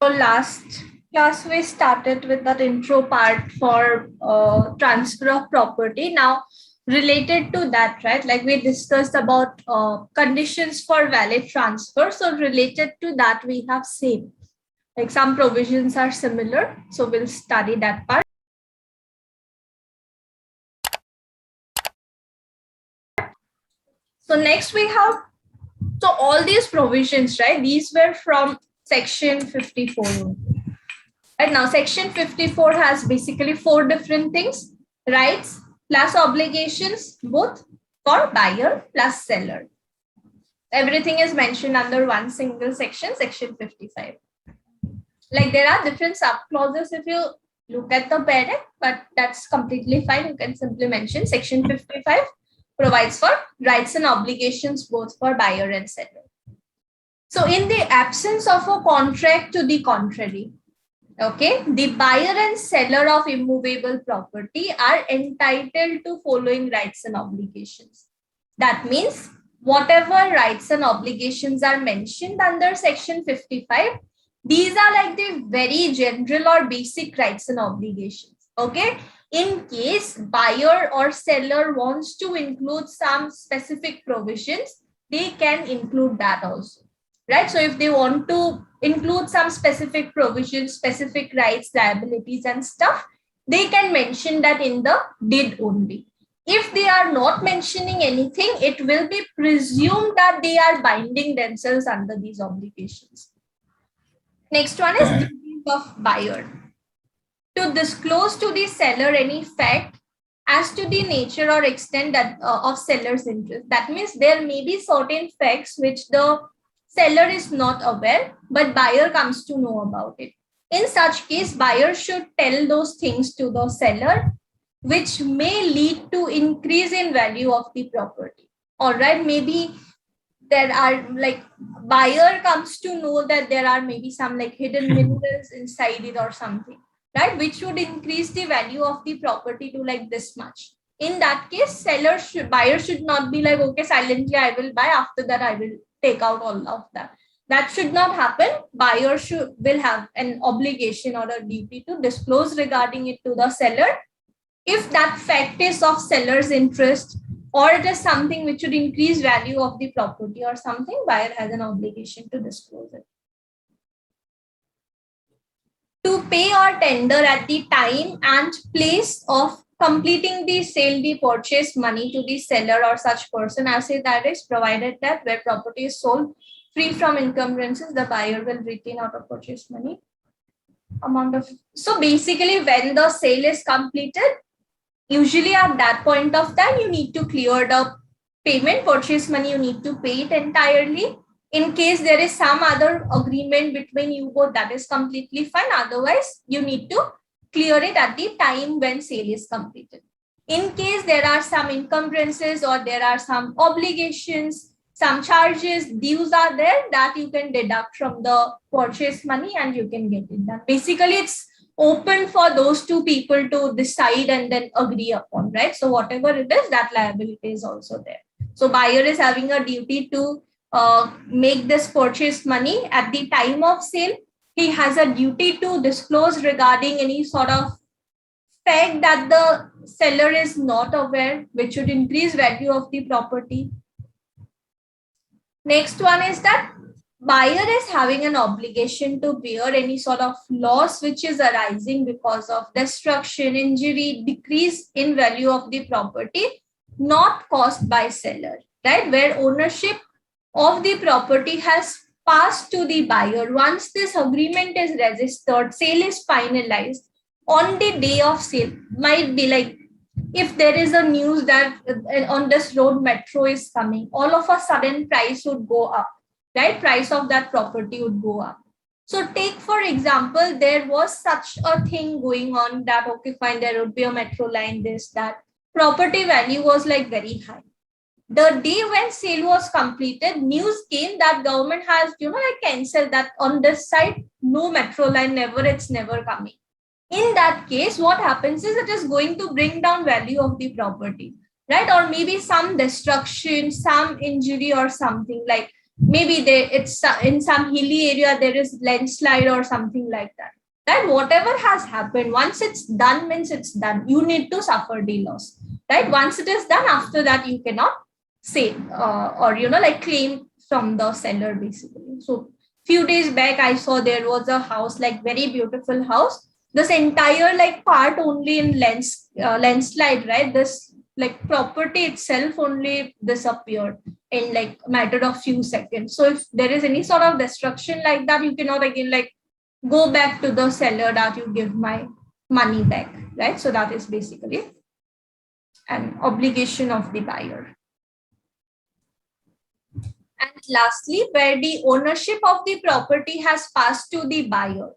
Last class we started with that intro part for transfer of property. Now related to that, right, like we discussed about conditions for valid transfer. So related to that we have same, like some provisions are similar, so we'll study that part. So next we have, so all these provisions, right, these were from section 54. Right now, section 54 has basically 4 different things: rights plus obligations, both for buyer plus seller. Everything is mentioned under one single section, section 55. Like there are different sub clauses if you look at the parent, but that's completely fine. You can simply mention section 55 provides for rights and obligations both for buyer and seller. So in the absence of a contract to the contrary, okay, the buyer and seller of immovable property are entitled to following rights and obligations. That means whatever rights and obligations are mentioned under section 55, these are like the very general or basic rights and obligations. Okay, in case buyer or seller wants to include some specific provisions, they can include that also, right? So if they want to include some specific provisions, specific rights, liabilities and stuff, they can mention that in the deed only. If they are not mentioning anything, it will be presumed that they are binding themselves under these obligations. Next one is duties of buyer. To disclose to the seller any fact as to the nature or extent that, of seller's interest. That means there may be certain facts which the seller is not aware, but buyer comes to know about it. In such case, buyer should tell those things to the seller, which may lead to increase in value of the property. All right, maybe there are like buyer comes to know that there are maybe some like hidden minerals inside it or something, right, which would increase the value of the property to like this much. In that case, buyer should not be like, okay, silently I will buy, after that I will take out all of that. That should not happen. Buyer will have an obligation or a duty to disclose regarding it to the seller. If that fact is of seller's interest, or it is something which would increase value of the property or something, buyer has an obligation to disclose it. To pay or tender at the time and place of completing the sale the purchase money to the seller or such person as it is, provided that where property is sold free from encumbrances, the buyer will retain out of purchase money amount of. So basically, when the sale is completed, usually at that point of time, you need to clear the payment, purchase money, you need to pay it entirely. In case there is some other agreement between you both, that is completely fine. Otherwise, you need to clear it at the time when sale is completed. In case there are some encumbrances or there are some obligations, some charges, dues are there, that you can deduct from the purchase money and you can get it done. Basically, it's open for those two people to decide and then agree upon, right? So whatever it is, that liability is also there. So buyer is having a duty to make this purchase money at the time of sale. He has a duty to disclose regarding any sort of fact that the seller is not aware, which would increase value of the property. Next one is that buyer is having an obligation to bear any sort of loss which is arising because of destruction, injury, decrease in value of the property not caused by seller, right? Where ownership of the property has passed to the buyer. Once this agreement is registered, sale is finalized, on the day of sale, might be like if there is a news that on this road metro is coming, all of a sudden price would go up, right? Price of that property would go up. So take for example, there was such a thing going on that, okay, fine, there would be a metro line, this, that. Property value was like very high. The day when sale was completed, news came that government has, like cancelled that on this side, no metro line, never, it's never coming. In that case, what happens is it is going to bring down value of the property, right? Or maybe some destruction, some injury or something, like maybe it's in some hilly area, there is landslide or something like that. That whatever has happened, once it's done means it's done. You need to suffer the loss, right? Once it is done, after that you cannot say or like claim from the seller basically. So few days back I saw there was a house, like very beautiful house. This entire like part only in landslide, right? This like property itself only disappeared in like a matter of few seconds. So if there is any sort of destruction like that, you cannot again like go back to the seller that you give my money back, right? So that is basically an obligation of the buyer. And lastly, where the ownership of the property has passed to the buyer,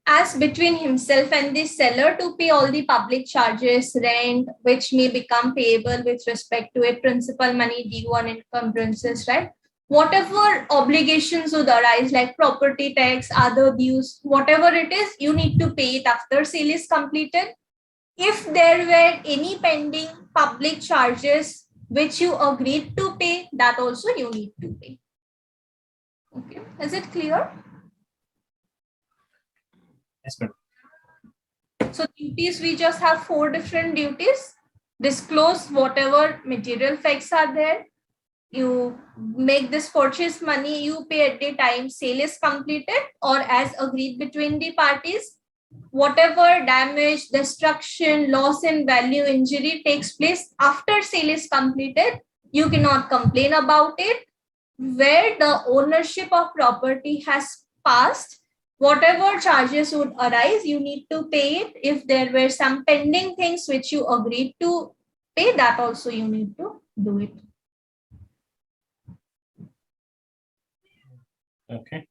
as between himself and the seller to pay all the public charges, rent, which may become payable with respect to a principal money due on encumbrances, right? Whatever obligations would arise, like property tax, other dues, whatever it is, you need to pay it after sale is completed. If there were any pending public charges which you agreed to pay, that also you need to pay. Okay, is it clear? Yes, madam. So duties, we just have 4 different duties. Disclose whatever material facts are there. You make this purchase money, you pay at the time sale is completed or as agreed between the parties. Whatever damage, destruction, loss in value, injury takes place after sale is completed, you cannot complain about it. Where the ownership of property has passed, whatever charges would arise, you need to pay it. If there were some pending things which you agreed to pay, that also you need to do it. Okay.